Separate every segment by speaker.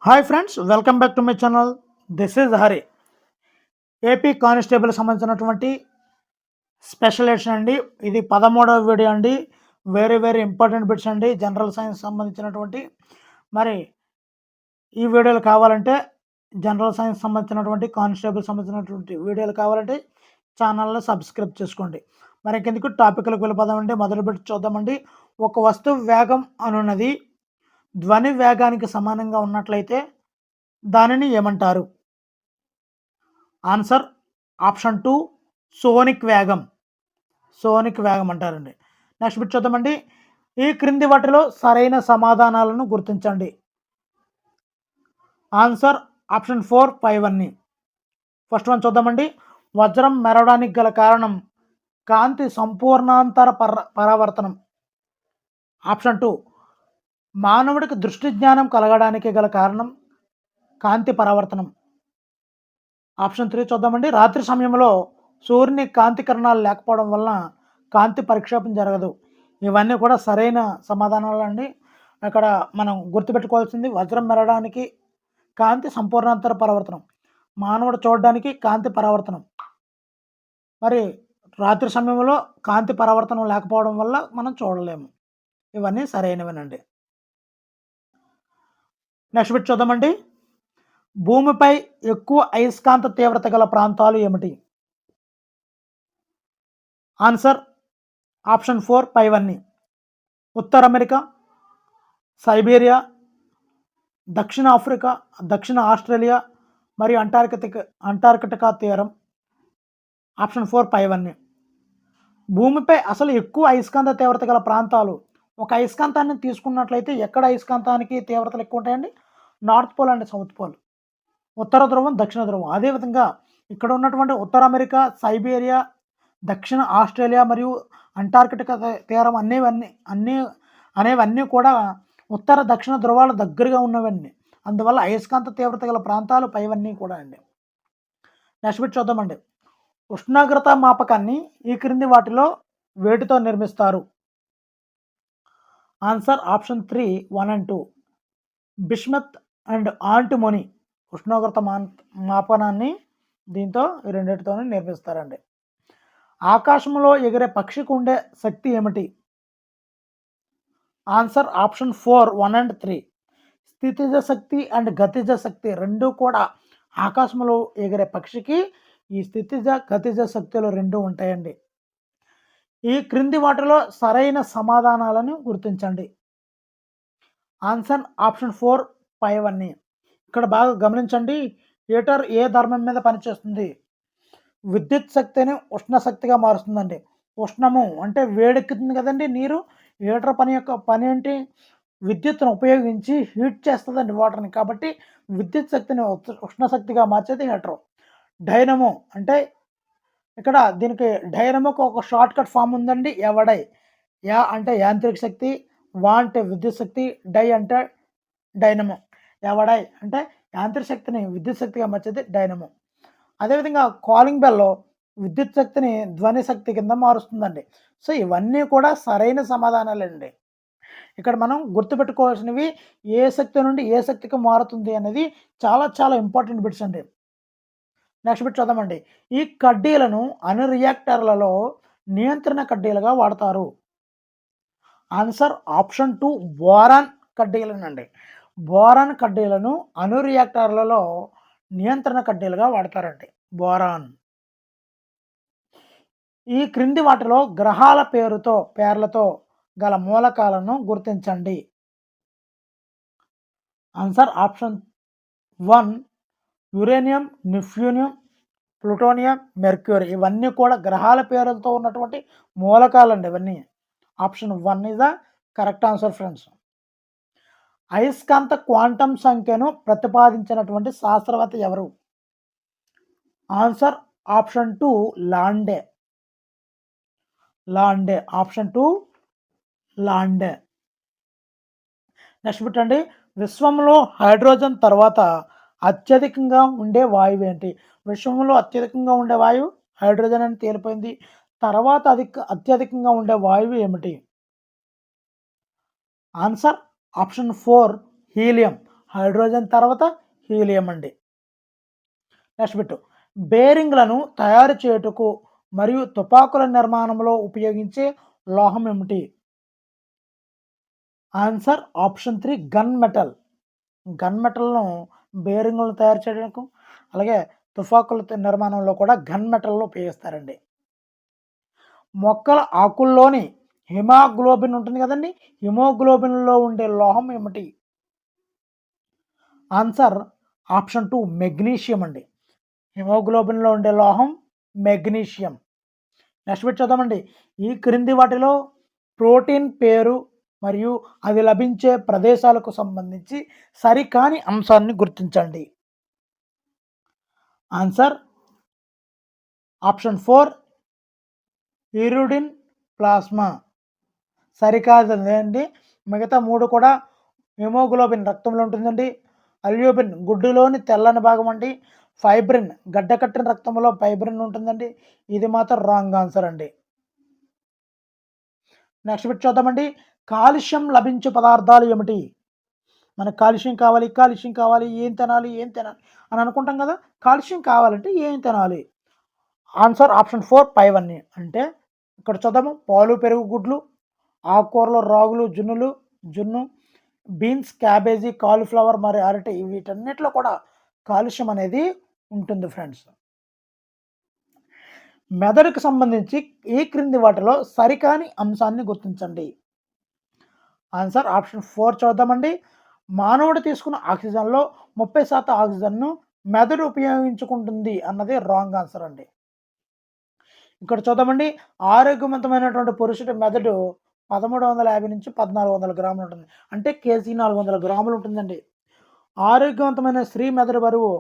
Speaker 1: Hi friends, welcome back to my channel. This is Hari. AP constable సంబంధించినటువంటి special edition అండి. ఇది 13వ video అండి. Very very important bits అండి, general science సంబంధించినటువంటి. మరి ఈ వీడియోలు కావాలంటే, జనరల్ సైన్స్ సంబంధించినటువంటి, కానిస్టేబుల్ సంబంధించినటువంటి వీడియోలు కావాలంటే ఛానల్ని సబ్స్క్రైబ్ చేసుకోండి. మరి ఇంకెందుకు టాపిక్లకు వెళ్ళిపోదామండి. మొదలు పెట్టి చూద్దామండి. ఒక వస్తువు వేగం అనున్నది ధ్వని వేగానికి సమానంగా ఉన్నట్లయితే దానిని ఏమంటారు? ఆన్సర్ ఆప్షన్ 2 సోనిక్ వేగం. సోనిక్ వేగం అంటారండి. నెక్స్ట్ బిట్ చూద్దామండి. ఈ క్రింది వాటిలో సరైన సమాధానాలను గుర్తించండి. ఆన్సర్ ఆప్షన్ 4 పైవన్నీ. ఫస్ట్ వన్ చూద్దామండి. వజ్రం మెరవడానికి గల కారణం కాంతి సంపూర్ణాంతర పరావర్తనం. ఆప్షన్ 2 మానవుడికి దృష్టి జ్ఞానం కలగడానికి గల కారణం కాంతి పరావర్తనం. ఆప్షన్ 3 చూద్దామండి. రాత్రి సమయంలో సూర్యుని కాంతి కిరణాలు లేకపోవడం వలన కాంతి పరిక్షేపం జరగదు. ఇవన్నీ కూడా సరైన సమాధానాలు అండి. అక్కడ మనం గుర్తుపెట్టుకోవాల్సింది వజ్రం మెరవడానికి కాంతి సంపూర్ణాంతర పరావర్తనం, మానవుడు చూడడానికి కాంతి పరావర్తనం. మరి రాత్రి సమయంలో కాంతి పరావర్తనం లేకపోవడం వల్ల మనం చూడలేము. ఇవన్నీ సరైనవేనండి. నెక్స్ట్ బిట్ చూద్దామండి. భూమిపై ఎక్కువ అయస్కాంత తీవ్రత గల ప్రాంతాలు ఏమిటి? ఆన్సర్ ఆప్షన్ 4 పైవన్నీ. ఉత్తర అమెరికా, సైబీరియా, దక్షిణ ఆఫ్రికా, దక్షిణ ఆస్ట్రేలియా మరియు అంటార్కిటికా తీరం. ఆప్షన్ 4 పైవన్నీ. భూమిపై అసలు ఎక్కువ అయస్కాంత తీవ్రత గల ప్రాంతాలు, ఒక అయస్కాంతాన్ని తీసుకున్నట్లయితే ఎక్కడ అయస్కాంతానికి తీవ్రతలు ఎక్కువ ఉంటాయండి? North pole and south pole, ఉత్తర ధ్రువం, దక్షిణ ధ్రువం. అదేవిధంగా ఇక్కడ ఉన్నటువంటి ఉత్తర అమెరికా, సైబీరియా, దక్షిణ ఆస్ట్రేలియా మరియు అంటార్కిటికా తీరం అనేవన్నీ కూడా ఉత్తర దక్షిణ ధ్రువాల దగ్గరగా ఉన్నవన్నీ. అందువల్ల అయస్కాంత తీవ్రత గల ప్రాంతాలు పైవన్నీ కూడా అండి. నెక్స్ట్ బిట్ చూద్దామండి. ఉష్ణోగ్రత మాపకాన్ని ఈ క్రింది వాటిలో వేటితో నిర్మిస్తారు? Answer option 3 1 and 2. Bismuth and antimony ఉష్ణోగ్రత మాపనాన్ని దీంతో ఈ రెండింటితోనే నిర్మిస్తారండి. ఆకాశంలో ఎగిరే పక్షికి ఉండే శక్తి ఏమిటి? Answer option 4 1 and 3. స్థితిజ శక్తి అండ్ గతిజ శక్తి రెండు కూడా ఆకాశంలో ఎగిరే పక్షికి ఈ స్థితిజ గతిజ శక్తులు రెండు ఉంటాయండి. ఈ క్రింది వాటిలో సరైన సమాధానాలను గుర్తించండి. ఆన్సర్ ఆప్షన్ 4 పైవన్నీ. ఇక్కడ బాగా గమనించండి. హీటర్ ఏ ధర్మం మీద పనిచేస్తుంది? విద్యుత్ శక్తిని ఉష్ణ శక్తిగా మారుస్తుందండి. ఉష్ణము అంటే వేడెక్కుతుంది కదండి నీరు. హీటర్ పని ఏంటి? విద్యుత్తును ఉపయోగించి హీట్ చేస్తుందండి వాటర్ని. కాబట్టి విద్యుత్ శక్తిని ఉష్ణ శక్తిగా మార్చేది హీటరు. డైనమో అంటే ఇక్కడ దీనికి డైనమోకి ఒక షార్ట్ కట్ ఫామ్ ఉందండి. ఎవడై. యా అంటే యాంత్రిక శక్తి, వా అంటే విద్యుత్ శక్తి, డై అంటే డైనమో. ఎవడై అంటే యాంత్రిక శక్తిని విద్యుత్ శక్తిగా మార్చేది డైనమో. అదేవిధంగా కాలింగ్ బెల్ విద్యుత్ శక్తిని ధ్వని శక్తి కింద మారుస్తుందండి. సో ఇవన్నీ కూడా సరైన సమాధానాలండి. ఇక్కడ మనం గుర్తుపెట్టుకోవాల్సినవి ఏ శక్తి నుండి ఏ శక్తికి మారుతుంది అనేది చాలా చాలా ఇంపార్టెంట్ బిట్స్ అండి. నెక్స్ట్ బిట్ చూద్దామండి. ఈ కడ్డీలను అణు రియాక్టర్లలో నియంత్రణ కడ్డీలుగా వాడతారు. ఆన్సర్ ఆప్షన్ 2 బోరాన్ కడ్డీలనండి. బోరాన్ కడ్డీలను అణు రియాక్టర్లలో నియంత్రణ కడ్డీలుగా వాడతారండి. బోరాన్. ఈ క్రింది వాటిలో గ్రహాల పేర్లతో గల మూలకాలను గుర్తించండి. Answer option 1 uranium, neptunium, plutonium, mercury. ఇవన్నీ కూడా గ్రహాల పేర్లతో ఉన్నటువంటి మూలకాలండి ఇవన్నీ. Option 1 is the correct answer friends. అయస్కాంత క్వాంటం సంఖ్యను ప్రతిపాదించినటువంటి శాస్త్రవేత్త ఎవరు? Answer option 2 Lande. Option 2 Lande. Next bit అండి. విశ్వంలో హైడ్రోజన్ తర్వాత అత్యధికంగా ఉండే వాయువు ఏంటి? విశ్వంలో అత్యధికంగా ఉండే వాయువు హైడ్రోజన్ అని తేలిపోయింది. తర్వాత అత్యధికంగా ఉండే వాయువు ఏమిటి? Answer option 4 helium. హైడ్రోజన్ తర్వాత హీలియం అండి. నెక్స్ట్ బిట్, బేరింగ్లను తయారు చేయుటకు మరియు తుపాకుల నిర్మాణంలో ఉపయోగించే లోహం ఏమిటి? Answer option 3 gun metal. Gun మెటల్ను బేరింగ్లను తయారు చేయడానికి, అలాగే తుపాకుల నిర్మాణంలో కూడా గన్ మెటల్ను ఉపయోగిస్తారండి. మొక్కల ఆకుల్లోని హిమోగ్లోబిన్ ఉంటుంది కదండి, హిమోగ్లోబిన్లో ఉండే లోహం ఏమిటి? ఆన్సర్ ఆప్షన్ 2 మెగ్నీషియం అండి. హిమోగ్లోబిన్లో ఉండే లోహం మెగ్నీషియం. నెక్స్ట్ బిట్ చూద్దామండి. ఈ క్రింది వాటిలో ప్రోటీన్ పేరు మరియు అది లభించే ప్రదేశాలకు సంబంధించి సరికాని అంశాన్ని గుర్తించండి. Answer option 4 hirudin plasma. సరికాదండి. మిగతా 3 కూడా హిమోగ్లోబిన్ రక్తంలో ఉంటుందండి, అల్యూబిన్ గుడ్డులోని తెల్లని భాగం అండి, ఫైబ్రిన్ గడ్డకట్టిన రక్తంలో ఫైబ్రిన్ ఉంటుందండి. ఇది మాత్రం రాంగ్ ఆన్సర్ అండి. నెక్స్ట్ బిట్ చూద్దామండి. కాల్షియం లభించే పదార్థాలు ఏమిటి? మనకు కాల్షియం కావాలి, ఏం తినాలి అని అనుకుంటాం కదా. కాల్షియం కావాలంటే ఏం తినాలి? ఆన్సర్ ఆప్షన్ 4 పైవన్నీ. అంటే ఇక్కడ చూద్దాము, పాలు, పెరుగు, గుడ్లు, ఆకుకూరలు, రాగులు, జున్ను, బీన్స్, క్యాబేజీ, కాలీఫ్లవర్ మరియు అరటి, వీటన్నిటిలో కూడా కాల్షియం అనేది ఉంటుంది ఫ్రెండ్స్. మెదడుకు సంబంధించి ఈ క్రింది వాటిలో సరికాని అంశాన్ని గుర్తించండి. ఆన్సర్ ఆప్షన్ 4 చూద్దామండి. మానవుడు తీసుకున్న ఆక్సిజన్లో 30% ఆక్సిజన్ను మెదడు ఉపయోగించుకుంటుంది అన్నది రాంగ్ ఆన్సర్ అండి. ఇక్కడ చూద్దామండి, ఆరోగ్యవంతమైనటువంటి పురుషుడి మెదడు 1350 నుంచి 1400 గ్రాములు ఉంటుంది. అంటే కేజీ 400 గ్రాములు ఉంటుందండి. ఆరోగ్యవంతమైన స్త్రీ మెదడు బరువు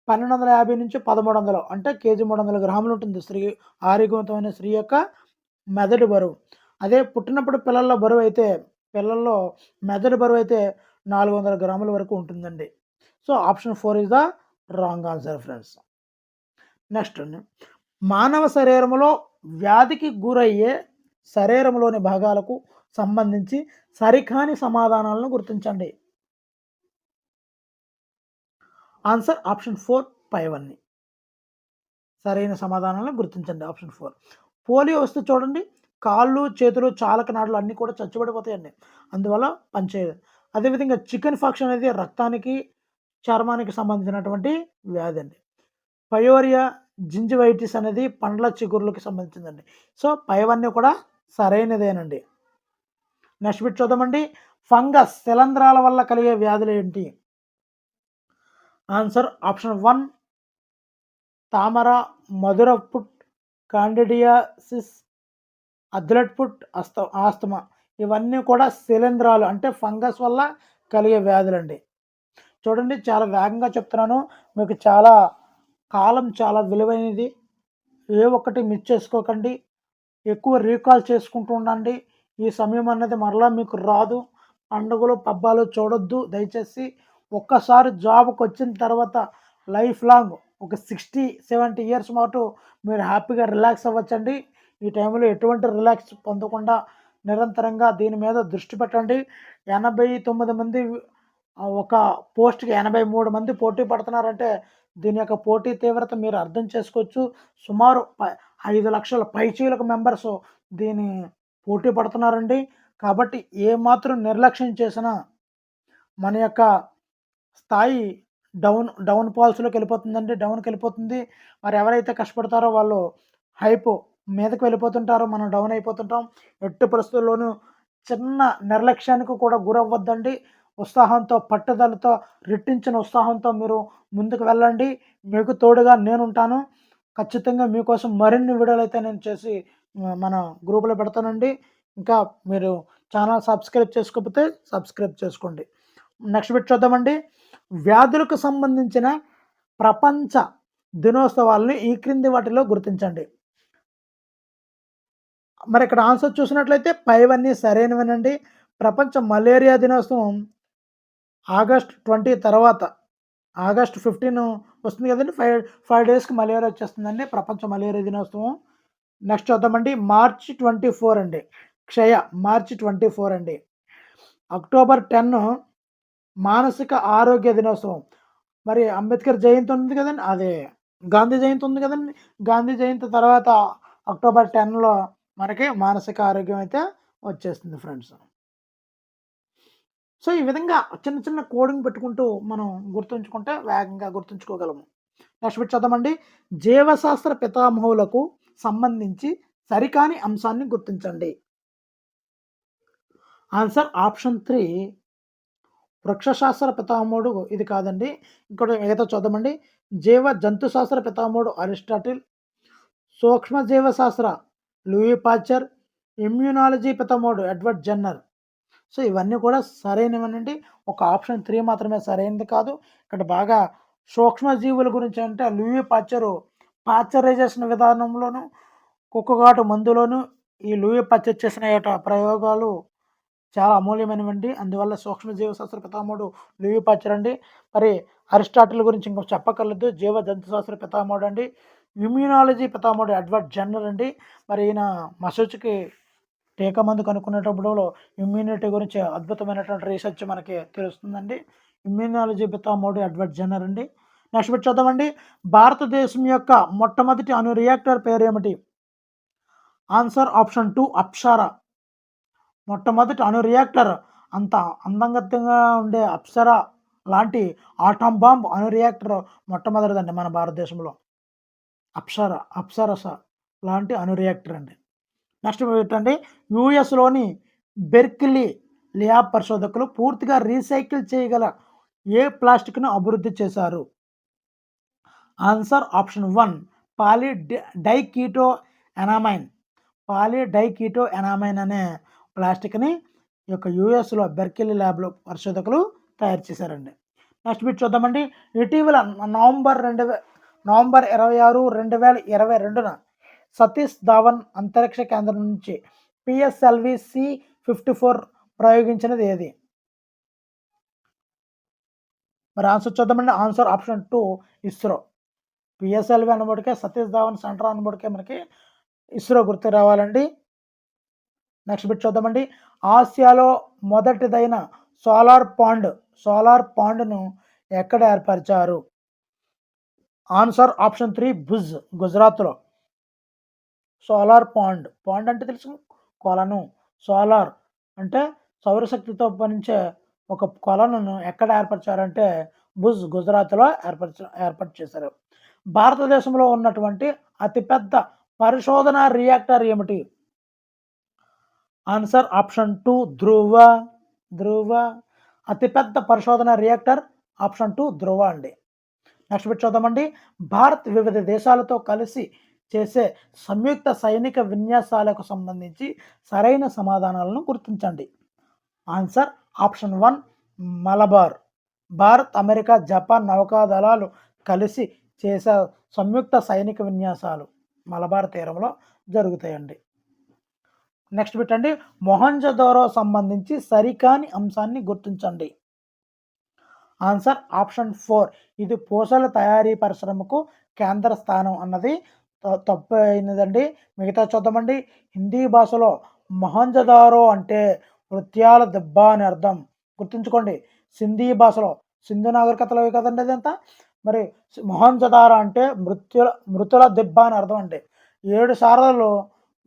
Speaker 1: 1250 నుంచి 1300, అంటే కేజీ 300 గ్రాములు ఉంటుంది. ఆరోగ్యవంతమైన స్త్రీ యొక్క మెదడు బరువు. అదే పుట్టినప్పుడు పిల్లల్లో మెదడు బరువు అయితే 400 గ్రాముల వరకు ఉంటుందండి. So option 4 is the wrong answer friends. Next, మానవ శరీరంలో వ్యాధికి గురయ్యే శరీరంలోని భాగాలకు సంబంధించి సరికాని సమాధానాలను గుర్తించండి. ఆన్సర్ ఆప్షన్ 4 పైవన్నీ. సరైన సమాధానాలను గుర్తించండి. ఆప్షన్ 4. పోలియో వస్తే చూడండి, కాళ్ళు, చేతులు, చాలక నాడులు అన్నీ కూడా చచ్చుబడిపోతాయండి. అందువల్ల పనిచేయదు. అదేవిధంగా చికెన్ ఫాక్స్ అనేది రక్తానికి, చర్మానికి సంబంధించినటువంటి వ్యాధి అండి. పయోరియా, జింజివైటిస్ అనేది పండ్ల చిగుర్లకు సంబంధించిందండి. సో పైవన్నీ కూడా సరైనదేనండి. నెక్స్ట్ బిట్ చూద్దామండి. ఫంగస్ శిలంధ్రాల వల్ల కలిగే వ్యాధులు ఏంటి? ఆన్సర్ ఆప్షన్ 1 తామర, మధుర పుట్, కాండిడియాసిస్, అథ్లెట్ పుట్, ఆస్తమా, ఇవన్నీ కూడా శిలీంధ్రాలు అంటే ఫంగస్ వల్ల కలిగే వ్యాధులండి. చూడండి, చాలా వేగంగా చెప్తున్నాను, మీకు కాలం చాలా విలువైనది. ఏ ఒక్కటి మిస్ చేసుకోకండి, ఎక్కువ రీకాల్ చేసుకుంటూ ఉండండి. ఈ సమయం అన్నది మరలా మీకు రాదు. పండుగలు, పబ్బాలు చూడొద్దు దయచేసి. ఒక్కసారి జాబ్కి వచ్చిన తర్వాత లైఫ్ లాంగ్ ఒక 60-70 ఇయర్స్ పాటు మీరు హ్యాపీగా రిలాక్స్ అవ్వచ్చండి. ఈ టైంలో ఎటువంటి రిలాక్స్ పొందకుండా నిరంతరంగా దీని మీద దృష్టి పెట్టండి. 89 మంది ఒక పోస్ట్కి 83 మంది పోటీ పడుతున్నారంటే దీని యొక్క పోటీ తీవ్రత మీరు అర్థం చేసుకోవచ్చు. సుమారు 5 లక్షల పైచీలకు మెంబర్స్ దీని పోటీ పడుతున్నారండి. కాబట్టి ఏమాత్రం నిర్లక్ష్యం చేసినా మన యొక్క స్థాయి డౌన్ ఫాల్స్లోకి వెళ్ళిపోతుందండి, డౌన్కి వెళ్ళిపోతుంది. మరి ఎవరైతే కష్టపడతారో వాళ్ళు హైప్ మీదకి వెళ్ళిపోతుంటారో, మనం డౌన్ అయిపోతుంటాం. ఎట్టి పరిస్థితుల్లోనూ చిన్న నిర్లక్ష్యానికి కూడా గురవ్వద్దండి. ఉత్సాహంతో, పట్టుదలతో, రెట్టించిన ఉత్సాహంతో మీరు ముందుకు వెళ్ళండి. మీకు తోడుగా నేనుంటాను. ఖచ్చితంగా మీకోసం మరిన్ని వీడియోలు అయితే నేను చేసి మన గ్రూపులో పెడతానండి. ఇంకా మీరు ఛానల్ సబ్స్క్రైబ్ చేసుకోకపోతే సబ్స్క్రైబ్ చేసుకోండి. నెక్స్ట్ బిట్ చూద్దామండి. వ్యాధులకు సంబంధించిన ప్రపంచ దినోత్సవాలని ఈ క్రింది వాటిలో గుర్తించండి. మరి ఇక్కడ ఆన్సర్ చూసినట్లయితే పైవన్నీ సరైనవేనండి. ప్రపంచ మలేరియా దినోత్సవం ఆగస్ట్ 20 తర్వాత, ఆగస్ట్ 15 వస్తుంది కదండి. 5 డేస్కి మలేరియా వచ్చేస్తుందండి, ప్రపంచ మలేరియా దినోత్సవం. నెక్స్ట్ చూద్దామండి. మార్చి 24 అండి క్షయ, మార్చి 24 అండి. అక్టోబర్ 10 మానసిక ఆరోగ్య దినోత్సవం. మరి అంబేద్కర్ జయంతి ఉంది కదండీ! అదే గాంధీ జయంతి ఉంది కదండీ! గాంధీ జయంతి తర్వాత అక్టోబర్ 10లో మనకి మానసిక ఆరోగ్యం అయితే వచ్చేస్తుంది ఫ్రెండ్స్. సో, ఈ విధంగా చిన్న చిన్న కోడింగ్ పెట్టుకుంటూ మనం గుర్తుంచుకుంటే వేగంగా గుర్తుంచుకోగలము. నెక్స్ట్ బిట్ చూద్దామండి. జీవశాస్త్ర పితామహులకు సంబంధించి సరికాని అంశాన్ని గుర్తించండి. ఆన్సర్ ఆప్షన్ 3 వృక్షశాస్త్ర పితామహుడు ఇది కాదండి. ఇంకోటి మిగతా చూద్దామండి. జంతు శాస్త్ర పితామహుడు అరిస్టాటిల్, సూక్ష్మజీవ శాస్త్ర లూయి పాశ్చర్, ఇమ్యూనాలజీ పితామహుడు ఎడ్వర్డ్ జెన్నర్. సో, ఇవన్నీ కూడా సరైనవేనండి. ఒక ఆప్షన్ 3 మాత్రమే సరైనది కాదు. ఇక్కడ బాగా సూక్ష్మజీవుల గురించి అంటే లూయి పాశ్చరు పాశ్చరైజేషన్ విధానంలోను, కుక్కగాటు మందులోను ఈ లూయి పాశ్చర్ చేసిన ప్రయోగాలు చాలా అమూల్యమైనవండి. అందువల్ల సూక్ష్మజీవ శాస్త్ర పితామహుడు లూయి పాశ్చర్ అండి. మరి అరిస్టాటిల్ గురించి ఇంక చెప్పక్కర్లేదు. జంతు శాస్త్ర పితామహుడు అండి. ఇమ్యూనాలజీ పితామహుడు ఎడ్వర్డ్ జెన్నర్ అండి. మరి ఈయన మశూచికి టీకా మందు కనుక్కునేటప్పుడు ఇమ్యూనిటీ గురించి అద్భుతమైనటువంటి రీసెర్చ్ మనకి తెలుస్తుందండి. ఇమ్యూనాలజీ పితామహుడు ఎడ్వర్డ్ జెన్నర్ అండి. నెక్స్ట్ బిట్ చూద్దామండి. భారతదేశం యొక్క మొట్టమొదటి అణు రియాక్టర్ పేరేమిటి? Answer option 2 Apsara. మొట్టమొదటి అణు రియాక్టర్ అంత అందంగా ఉండే అప్సరా లాంటి ఆటమ్ బాంబ్ అణు రియాక్టర్ మొట్టమొదటిదండి మన భారతదేశంలో. అప్సరస లాంటి అణు రియాక్టర్ అండి. నెక్స్ట్ ఏంటంటే యూఎస్లోని బెర్కిలీ ల్యాబ్ పరిశోధకులు పూర్తిగా రీసైకిల్ చేయగల ఏ ప్లాస్టిక్ను అభివృద్ధి చేశారు? Answer option 1 డైకీటో ఎనామైన్. డైకీటో ఎనామైన్ అనే ప్లాస్టిక్ని ఈ యొక్క యూఎస్లో బెర్కిలీ ల్యాబ్లో పరిశోధకులు తయారు చేశారండి. నెక్స్ట్ బిట్ చూద్దామండి. ఇటీవల నవంబర్ 26, 2022న సతీష్ ధావన్ అంతరిక్ష కేంద్రం నుంచి పిఎస్ఎల్వి C-54 ప్రయోగించినది ఏది? మరి ఆన్సర్ చూద్దామండి. Answer option 2 ISRO. పిఎస్ఎల్వి అన్నప్పటికే సతీష్ ధావన్ సెంటర్ అన్నప్పటికే మనకి ఇస్రో గుర్తు రావాలండి. నెక్స్ట్ బిట్ చూద్దామండి. ఆసియాలో మొదటిదైన సోలార్ పాండ్ను ఎక్కడ ఏర్పరిచారు? ఆన్సర్ ఆప్షన్ 3 భుజ్, గుజరాత్లో. పాండ్ అంటే తెలుసు, కొలను. సోలార్ అంటే సౌరశక్తితో పనిచే ఒక కొలనును ఎక్కడ ఏర్పరిచారంటే భుజ్, గుజరాత్లో ఏర్పాటు చేశారు. భారతదేశంలో ఉన్నటువంటి అతిపెద్ద పరిశోధన రియాక్టర్ ఏమిటి? ఆన్సర్ ఆప్షన్ 2 ధ్రువ. అతిపెద్ద పరిశోధన రియాక్టర్ ఆప్షన్ 2 ధ్రువ అండి. నెక్స్ట్ బిట్ చూద్దామండి. భారత్ వివిధ దేశాలతో కలిసి చేసే సంయుక్త సైనిక విన్యాసాలకు సంబంధించి సరైన సమాధానాలను గుర్తించండి. Answer option 1 Malabar. Bharat, America, Japan నౌకాదళాలు కలిసి చేసే సంయుక్త సైనిక విన్యాసాలు మలబార్ తీరంలో జరుగుతాయండి. నెక్స్ట్ బిట్ అండి. మొహంజదారో సంబంధించి సరికాని అంశాన్ని గుర్తించండి. ఆన్సర్ ఆప్షన్ 4 ఇది పూసల తయారీ పరిశ్రమకు కేంద్ర స్థానం అన్నది తప్పు అయినదండి. మిగతా చూద్దామండి. హిందీ భాషలో మొహంజదారో అంటే నృత్యాల దెబ్బ అని అర్థం. గుర్తుంచుకోండి. సింధీ భాషలో సింధు నాగరికతలో కదండి అదంతా. మరి మొహంజదారో అంటే మృతుల దెబ్బ అని అర్థం అండి. 7 సార్లు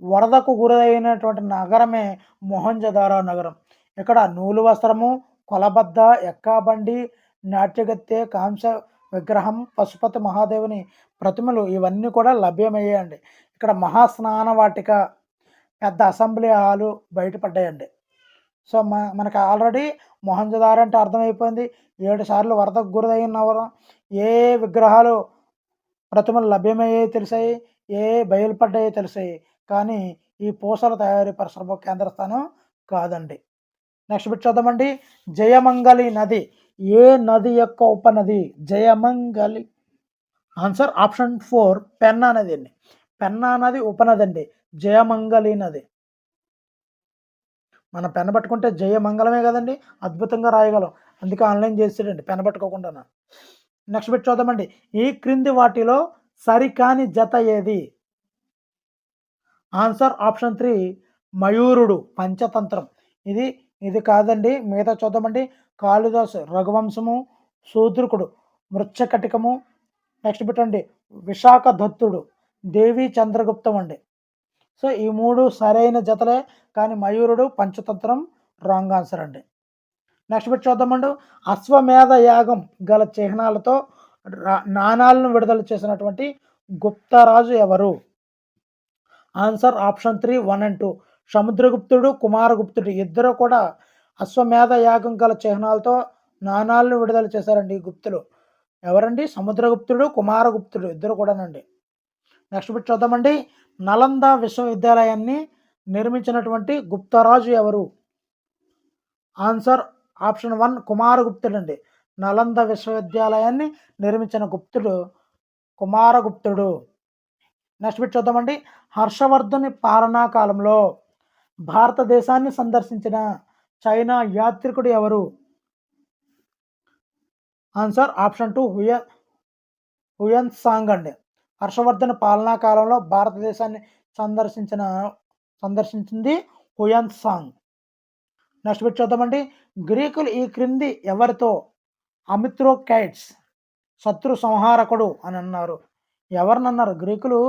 Speaker 1: వరదకు గురైనటువంటి నగరమే మొహంజదారో నగరం. ఇక్కడ నూలు వస్త్రము, కొలబద్ద, ఎక్కాబండి, నాట్యగత్తె, కాంస్య విగ్రహం, పశుపతి మహాదేవుని ప్రతిమలు ఇవన్నీ కూడా లభ్యమయ్యాయండి. ఇక్కడ మహాస్నాన వాటిక, పెద్ద అసెంబ్లీ హాలు బయటపడ్డాయండి. సో మనకు ఆల్రెడీ మొహంజదారో అంటే అర్థమైపోయింది. 7 సార్లు వరదకు గురైన నగరం. ఏ విగ్రహాలు ప్రతిమలు లభ్యమయ్యాయి తెలిసాయి, ఏ బయలుపడ్డాయో తెలిసాయి. కానీ ఈ పూసల తయారీ పరిశ్రమ కేంద్ర స్థానం కాదండి. నెక్స్ట్ బిట్ చూద్దామండి. జయమంగళి నది ఏ నది యొక్క ఉపనది? జయమంగళి. ఆన్సర్ ఆప్షన్ 4 పెన్నా నది అండి. పెన్నా నది ఉపనది అండి. జయమంగళి నది. మన పెన్న పట్టుకుంటే జయమంగళమే కదండి, అద్భుతంగా రాయగలం. అందుకే ఆన్లైన్ చేసాడండి పెన్న పట్టుకోకుండా. నెక్స్ట్ బిట్ చూద్దామండి. ఈ క్రింది వాటిలో సరికాని జత ఏది? ఆన్సర్ ఆప్షన్ 3 మయూరుడు, పంచతంత్రం. ఇది కాదండి. మిగతా చూద్దామండి. కాళిదాసు రఘువంశము, శూద్రకుడు మృచ్చకటికము, నెక్స్ట్ పెట్టండి విశాఖ దత్తుడు, దేవి చంద్రగుప్తం అండి. సో ఈ 3 సరైన జతలే, కానీ మయూరుడు పంచతంత్రం రాంగ్ ఆన్సర్ అండి. నెక్స్ట్ బిట్ చూద్దామండి. అశ్వమేధ యాగం గల చిహ్నాలతో నాణాలను విడుదల చేసినటువంటి గుప్తరాజు ఎవరు? Answer option 3 1 and 2. సముద్రగుప్తుడు, కుమారగుప్తుడు ఇద్దరు కూడా అశ్వమేధ యాగం గల చిహ్నాలతో నాణాలను విడుదల చేశారండి ఈ గుప్తులు. ఎవరండి? సముద్రగుప్తుడు, కుమారగుప్తుడు ఇద్దరు కూడానండి. నెక్స్ట్ బిట్ చూద్దామండి. నలంద విశ్వవిద్యాలయాన్ని నిర్మించినటువంటి గుప్తరాజు ఎవరు? ఆన్సర్ ఆప్షన్ 1 కుమారగుప్తుడు అండి. నలంద విశ్వవిద్యాలయాన్ని నిర్మించిన గుప్తుడు కుమారగుప్తుడు. నెక్స్ట్ బిట్ చూద్దామండి. హర్షవర్ధుని పాలనా కాలంలో భారతదేశాన్ని సందర్శించిన చైనా యాత్రికుడు ఎవరు? ఆన్సర్ ఆప్షన్ 2 హుయన్ సాంగ్ అండి. హర్షవర్ధన్ పాలనా కాలంలో భారతదేశాన్ని సందర్శించింది హుయన్ సాంగ్. నెక్స్ట్ బిట్ చూద్దామండి. గ్రీకులు ఈ క్రింది ఎవరితో అమిత్రోకైట్స్ శత్రు సంహారకుడు అని అన్నారు? ఎవరినన్నారు? గ్రీకులు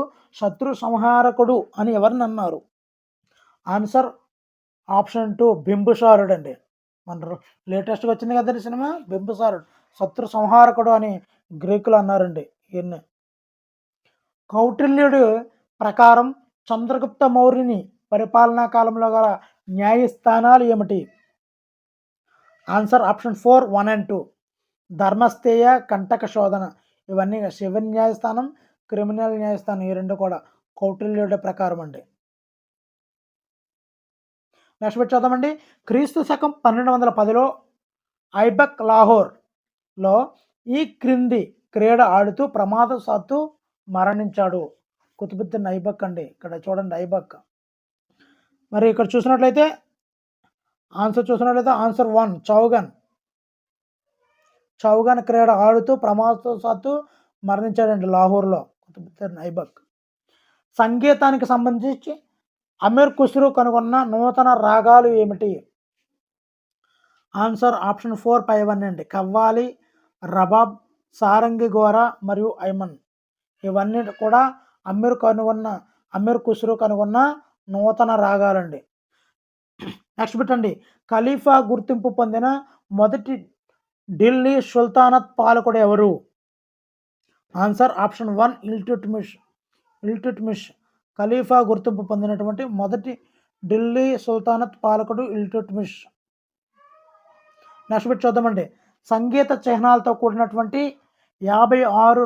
Speaker 1: శత్రు సంహారకుడు అని ఎవరిని అన్నారు? ఆన్సర్ ఆప్షన్ 2 బింబిసారుడు అండి. మన లేటెస్ట్గా వచ్చింది కదండి సినిమా బింబిసారుడు, శత్రు సంహారకుడు అని గ్రీకులు అన్నారండి ఈయన్ని. కౌటిల్యుడి ప్రకారం చంద్రగుప్త మౌర్యుని పరిపాలనా కాలంలో గల న్యాయస్థానాలు ఏమిటి? Answer option 4 1 and 2. ధర్మస్థేయ, కంటక శోధన ఇవన్నీ సివిల్ న్యాయస్థానం, క్రిమినల్ న్యాయస్థానం ఈ రెండు కూడా కౌటిల్యుడి ప్రకారం అండి. నెక్స్ట్ బిట్ చూద్దామండి. క్రీస్తు శకం 1210లో ఐబక్ లాహోర్లో ఈ క్రింది క్రీడ ఆడుతూ ప్రమాదవశాత్తు మరణించాడు. కుతుబుద్దీన్ ఐబక్ అండి. ఇక్కడ చూడండి ఐబక్. మరి ఇక్కడ చూసినట్లయితే ఆన్సర్ 1 చౌగన్ క్రీడ ఆడుతూ ప్రమాదవశాత్తు మరణించాడండి లాహోర్లో కుతుబుద్దీన్ ఐబక్. సంగీతానికి సంబంధించి అమీర్ ఖుస్రో కనుగొన్న నూతన రాగాలు ఏమిటి? ఆన్సర్ ఆప్షన్ 4 5 అండి. కవ్వాలి, రబాబ్, సారంగి గోర మరియు ఐమన్ ఇవన్నీ కూడా అమీర్ ఖుస్రో కనుగొన్న నూతన రాగాలండి. నెక్స్ట్ పెట్టండి. ఖలీఫా గుర్తింపు పొందిన మొదటి ఢిల్లీ సుల్తానత్ పాలకుడు ఎవరు? Answer option 1 Iltutmish. ఖలీఫా గుర్తింపు పొందినటువంటి మొదటి ఢిల్లీ సుల్తానత్ పాలకుడు ఇల్టుట్మిష్. నెక్స్ట్ బిట్ చూద్దామండి. సంగీత చిహ్నాలతో కూడినటువంటి 56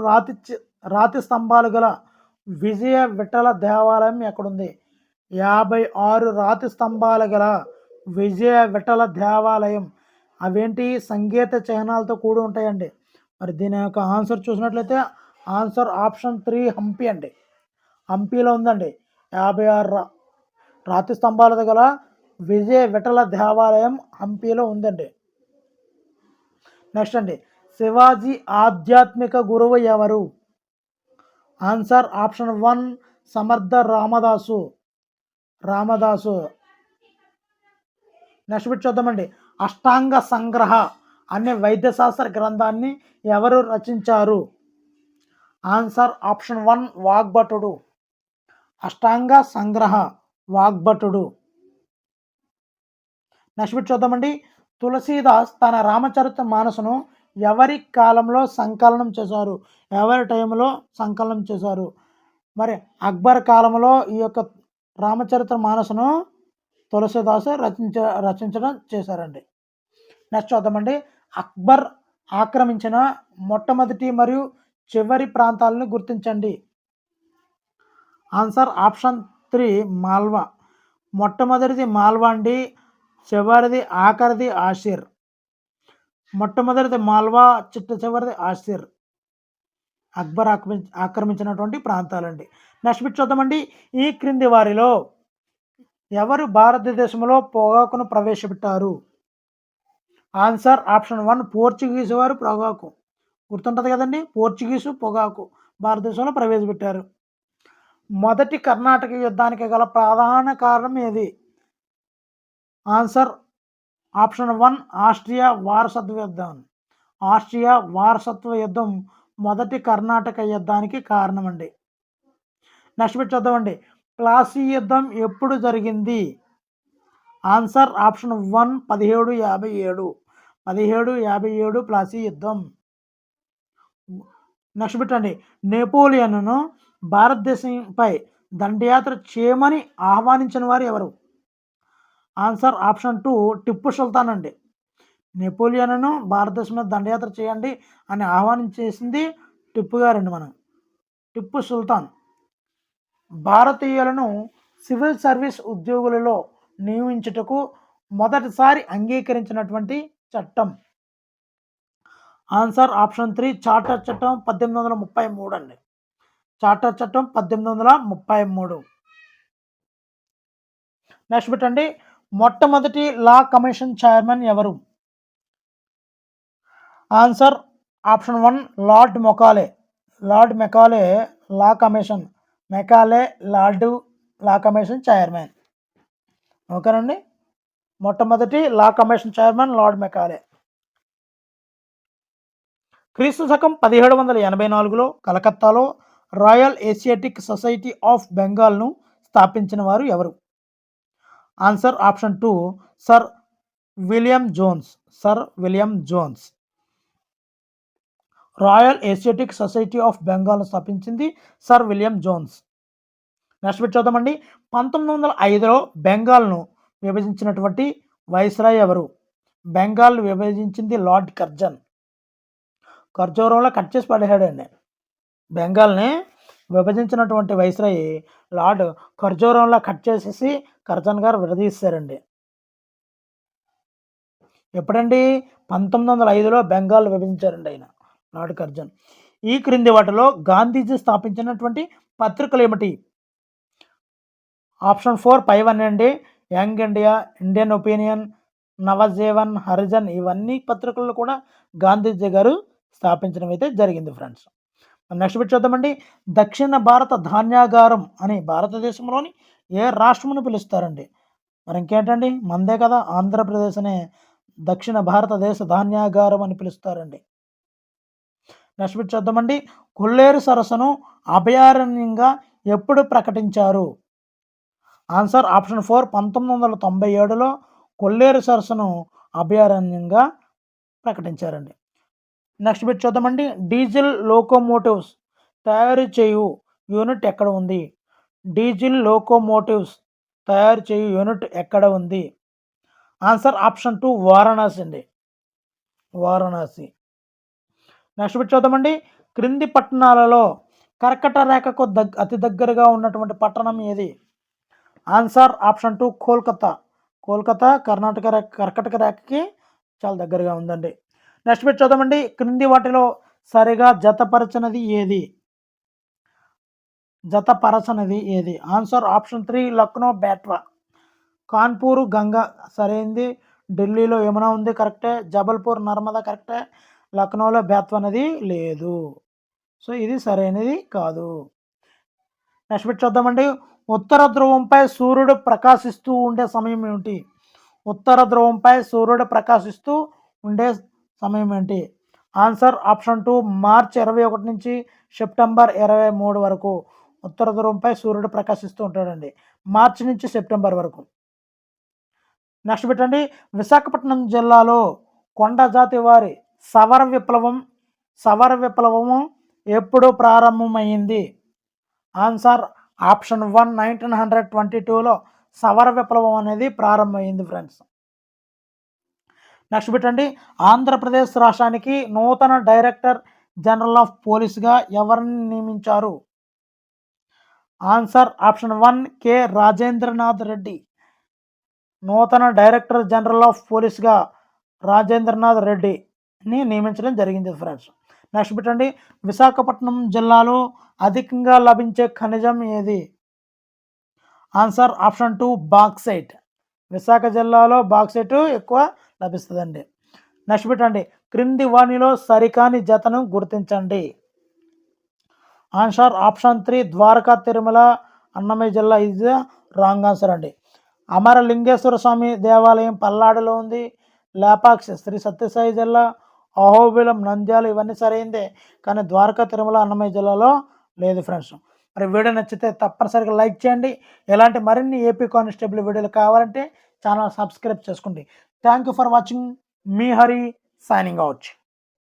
Speaker 1: రాతి స్తంభాలు గల విజయ విఠల దేవాలయం ఎక్కడుంది? 56 రాతి స్తంభాలు గల విజయ విఠల దేవాలయం అవేంటి? సంగీత చిహ్నాలతో కూడి ఉంటాయండి. మరి దీని యొక్క ఆన్సర్ చూసినట్లయితే ఆన్సర్ ఆప్షన్ 3 హంపి అండి. హంపీలో ఉందండి 56 రాతి స్తంభాలతో గల విజయ విఠల దేవాలయం హంపీలో ఉందండి. నెక్స్ట్ అండి. శివాజీ ఆధ్యాత్మిక గురువు ఎవరు? ఆన్సర్ ఆప్షన్ 1 సమర్థ రామదాసు. నెక్స్ట్ బిట్ చూద్దామండి. అష్టాంగ సంగ్రహ అనే వైద్యశాస్త్ర గ్రంథాన్ని ఎవరు రచించారు? Answer option 1 వాగ్భటుడు. అష్టాంగ సంగ్రహ వాగ్భటుడు. నెక్స్ట్ బిట్ చూద్దామండి. తులసీదాస్ తన రామచరిత మానసును ఎవరి కాలంలో సంకలనం చేశారు? ఎవరి టైంలో సంకలనం చేశారు? మరి అక్బర్ కాలంలో ఈ యొక్క రామచరిత మానసును తులసీదాస్ రచించడం చేశారండి. నెక్స్ట్ చూద్దామండి. అక్బర్ ఆక్రమించిన మొట్టమొదటి మరియు చివరి ప్రాంతాలను గుర్తించండి. Answer option 3 Malwa. మొట్టమొదటిది మాల్వా అండి, చివరిది ఆఖరిది ఆసిర్. మొట్టమొదటిది మాల్వా, చివరిది ఆసిర్. అక్బర్ ఆక్రమించినటువంటి ప్రాంతాలండి. నెక్స్ట్ బిట్ చూద్దామండి. ఈ క్రింది వారిలో ఎవరు భారతదేశంలో పొగాకును ప్రవేశపెట్టారు? ఆన్సర్ ఆప్షన్ 1 పోర్చుగీసు వారు పొగాకు. గుర్తుంటుంది కదండి, పోర్చుగీసు పొగాకు భారతదేశంలో ప్రవేశపెట్టారు. మొదటి కర్ణాటక యుద్ధానికి గల ప్రధాన కారణం ఏది? ఆన్సర్ ఆప్షన్ 1 ఆస్ట్రియా వారసత్వ యుద్ధం. ఆస్ట్రియా వారసత్వ యుద్ధం మొదటి కర్ణాటక యుద్ధానికి కారణమండి. నెక్స్ట్ బిట్ చూద్దామండి. ప్లాసీ యుద్ధం ఎప్పుడు జరిగింది? Answer option 1 1757. 1757 ప్లాసీ యుద్ధం. నెక్స్ట్ బిట్ అండి. నెపోలియన్ను భారతదేశంపై దండయాత్ర చేయమని ఆహ్వానించిన వారు ఎవరు? ఆన్సర్ ఆప్షన్ 2 టిప్పు సుల్తాన్ అండి. నెపోలియన్ను భారతదేశం మీద దండయాత్ర చేయండి అని ఆహ్వానించేసింది టిప్పు గారండి. టిప్పు సుల్తాన్. భారతీయులను సివిల్ సర్వీస్ ఉద్యోగులలో నియమించుటకు మొదటిసారి అంగీకరించినటువంటి చట్టం. ఆన్సర్ ఆప్షన్ 3 చార్టర్ చట్టం 1833 అండి. చార్టర్ చట్టం 1833. నెక్స్ట్ బిట్ అండి. మొట్టమొదటి లా కమిషన్ చైర్మన్ ఎవరు? Answer option 1 lord Macaulay. Lord Macaulay law commission. Macaulay lord law commission chairman. ఓకేనండి. మొట్టమొదటి law commission chairman lord Macaulay. క్రీస్తు శకం 1784లో కలకత్తాలో రాయల్ ఏషియాటిక్ సొసైటీ ఆఫ్ బెంగాల్ను స్థాపించిన వారు ఎవరు? Answer option 2 sir William Jones. Sir William Jones. Royal Asiatic society of బెంగాల్ను స్థాపించింది sir William Jones. Next bit చూద్దామండి. 1905లో బెంగాల్ను విభజించినటువంటి వైస్రాయ్ ఎవరు? బెంగాల్ విభజించింది లార్డ్ కర్జన్. ఖర్జూరంలో కట్ చేసి పడేసాడండి. బెంగాల్ని విభజించినటువంటి వైస్రాయ్ లార్డ్ ఖర్జూరంలో కట్ చేసేసి కర్జన్ గారు విడదీశారండి. ఎప్పుడండి? 1905లో బెంగాల్ విభజించారండి ఆయన లార్డ్ కర్జన్. ఈ క్రింది వాటిలో గాంధీజీ స్థాపించినటువంటి పత్రికలు ఏమిటి? ఆప్షన్ 4 పైవన్నీ అండి. Young India, Indian opinion, Navjivan, Harijan ఇవన్నీ పత్రికలు కూడా గాంధీజీ గారు స్థాపించడం అయితే జరిగింది ఫ్రెండ్స్. నెక్స్ట్ బిట్ చూద్దామండి. దక్షిణ భారత ధాన్యాగారం అని భారతదేశంలోని ఏ రాష్ట్రమును పిలుస్తారండి? మరి ఇంకేంటండి, మందే కదా, ఆంధ్రప్రదేశ్ అనే దక్షిణ భారతదేశ ధాన్యాగారం అని పిలుస్తారండి. నెక్స్ట్ బిట్ చూద్దామండి. కొల్లేరు సరస్సును అభయారణ్యంగా ఎప్పుడు ప్రకటించారు? ఆన్సర్ ఆప్షన్ 4 1997లో కొల్లేరు సరస్సును అభయారణ్యంగా ప్రకటించారండి. నెక్స్ట్ బిట్ చూద్దామండి. డీజిల్ లోకోమోటివ్స్ తయారు చేయు యూనిట్ ఎక్కడ ఉంది? డీజిల్ లోకోమోటివ్స్ తయారు చేయు యూనిట్ ఎక్కడ ఉంది? ఆన్సర్ ఆప్షన్ 2 వారణాసి అండి. వారణాసి. నెక్స్ట్ బిట్ చూద్దామండి. క్రింది పట్టణాలలో కర్కట రేఖకు అతి దగ్గరగా ఉన్నటువంటి పట్టణం ఏది? Answer option 2 Kolkata. కోల్కతా కర్కటక రేఖకి చాలా దగ్గరగా ఉందండి. నెక్స్ట్ బిట్ చూద్దామండి. క్రింది వాటిలో సరిగా జతపరచనది ఏది? జతపరచనది ఏది? Answer option 3 Lucknow Betwa. కాన్పూర్ గంగా సరైంది. ఢిల్లీలో యమునా ఉంది, కరెక్టే. జబల్పూర్ నర్మదా కరెక్టే. లక్నోలో బేత్వా నది లేదు. సో ఇది సరైనది కాదు. నెక్స్ట్ బిట్ చూద్దామండి. ఉత్తర ధ్రువంపై సూర్యుడు ప్రకాశిస్తూ ఉండే సమయం ఏమిటి? ఉత్తర ధ్రువంపై సూర్యుడు ప్రకాశిస్తూ ఉండే సమయం ఏంటి? ఆన్సర్ ఆప్షన్ 2 మార్చి 21 నుంచి సెప్టెంబర్ 23 వరకు ఉత్తర ధ్రువంపై సూర్యుడు ప్రకాశిస్తూ ఉంటాడండి. మార్చి నుంచి సెప్టెంబర్ వరకు. నెక్స్ట్ బిట్ అండి. విశాఖపట్నం జిల్లాలో కొండ జాతి వారి సవర విప్లవము ఎప్పుడు ప్రారంభమైంది? ఆన్సర్ ఆప్షన్ 1 1922లో సవర విప్లవం అనేది ప్రారంభమైంది ఫ్రెండ్స్. నెక్స్ట్ బిట్ అండి. ఆంధ్రప్రదేశ్ రాష్ట్రానికి నూతన డైరెక్టర్ జనరల్ ఆఫ్ పోలీస్గా ఎవరిని నియమించారు? Answer option 1 K Rajendranath Reddy. నూతన డైరెక్టర్ జనరల్ ఆఫ్ పోలీస్గా రాజేంద్రనాథ్ రెడ్డిని నియమించడం జరిగింది ఫ్రెండ్స్. నెక్స్ట్ బిట్ అండి. విశాఖపట్నం జిల్లాలో అధికంగా లభించే ఖనిజం ఏది? Answer option 2 bauxite. విశాఖ జిల్లాలో బాక్సైట్ ఎక్కువ లభిస్తుందండి. నెక్స్ట్ బిట్ అండి. క్రింది వాణిలో సరికాని జతను గుర్తించండి. ఆన్సర్ ఆప్షన్ 3 ద్వారకా తిరుమల అన్నమయ్య జిల్లా ఈజ్ రాంగ్ ఆన్సర్ అండి. అమరలింగేశ్వర స్వామి దేవాలయం పల్నాడులో ఉంది. లేపాక్షి, శ్రీ సత్యసాయి జిల్లా, అహోబిలం, నంద్యాల ఇవన్నీ సరైందే. కానీ ద్వారకా, తిరుమల, అన్నమయ్య జిల్లాలో లేదు ఫ్రెండ్స్. మరి వీడియో నచ్చితే తప్పనిసరిగా లైక్ చేయండి. ఇలాంటి మరిన్ని ఏపీ కానిస్టేబుల్ వీడియోలు కావాలంటే ఛానల్ సబ్స్క్రైబ్ చేసుకోండి. Thank you for watching. Me Hari signing out.